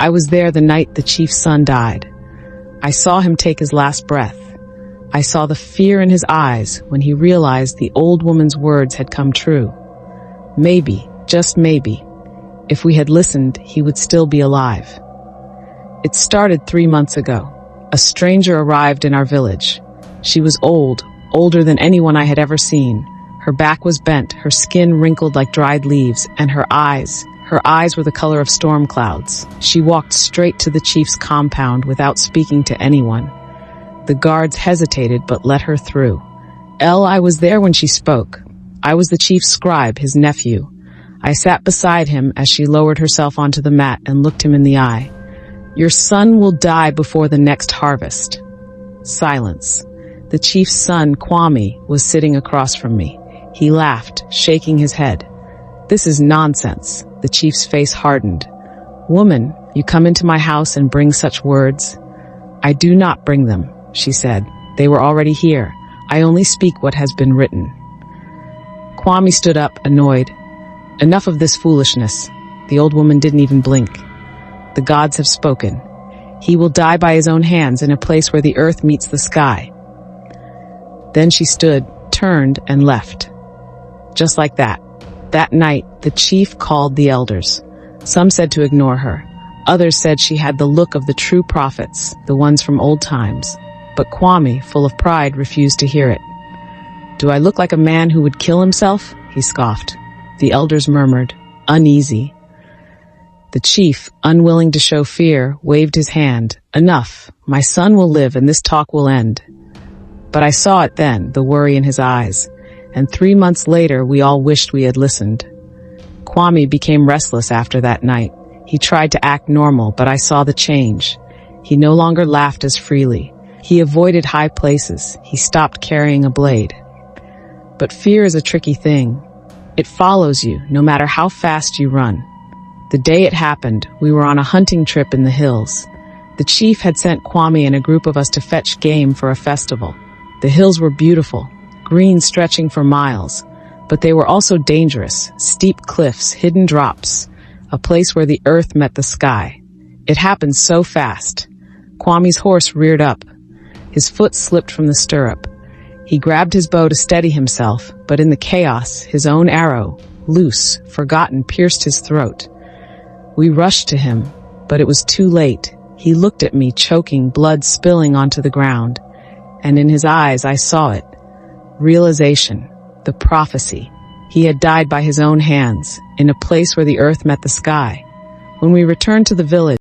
I was there the night the chief's son died. I saw him take his last breath. I saw the fear in his eyes when he realized the old woman's words had come true. Maybe, just maybe, if we had listened, he would still be alive. It started 3 months ago. A stranger arrived in our village. She was old, older than anyone I had ever seen. Her back was bent, her skin wrinkled like dried leaves, and her eyes were the color of storm clouds. She walked straight to the chief's compound without speaking to anyone. The guards hesitated but let her through. I was there when she spoke. I was the chief's scribe, his nephew. I sat beside him as she lowered herself onto the mat and looked him in the eye. Your son will die before the next harvest. Silence. The chief's son, Kwame, was sitting across from me. He laughed, shaking his head. This is nonsense. The chief's face hardened. Woman, you come into my house and bring such words? I do not bring them, she said. They were already here. I only speak what has been written. Kwame stood up, annoyed. Enough of this foolishness. The old woman didn't even blink. The gods have spoken. He will die by his own hands in a place where the earth meets the sky. Then she stood, turned, and left. Just like that. That night, the chief called the elders. Some said to ignore her. Others said she had the look of the true prophets, the ones from old times. But Kwame, full of pride, refused to hear it. Do I look like a man who would kill himself? He scoffed. The elders murmured, uneasy. The chief, unwilling to show fear, waved his hand. Enough. My son will live and this talk will end. But I saw it then, the worry in his eyes. And 3 months later, we all wished we had listened. Kwame became restless after that night. He tried to act normal, but I saw the change. He no longer laughed as freely. He avoided high places. He stopped carrying a blade. But fear is a tricky thing. It follows you, no matter how fast you run. The day it happened, we were on a hunting trip in the hills. The chief had sent Kwame and a group of us to fetch game for a festival. The hills were beautiful, green stretching for miles, but they were also dangerous, steep cliffs, hidden drops, a place where the earth met the sky. It happened so fast. Kwame's horse reared up. His foot slipped from the stirrup. He grabbed his bow to steady himself, but in the chaos, his own arrow, loose, forgotten, pierced his throat. We rushed to him, but it was too late. He looked at me, choking, blood spilling onto the ground. And in his eyes, I saw it. Realization. The prophecy. He had died by his own hands, in a place where the earth met the sky. When we returned to the village,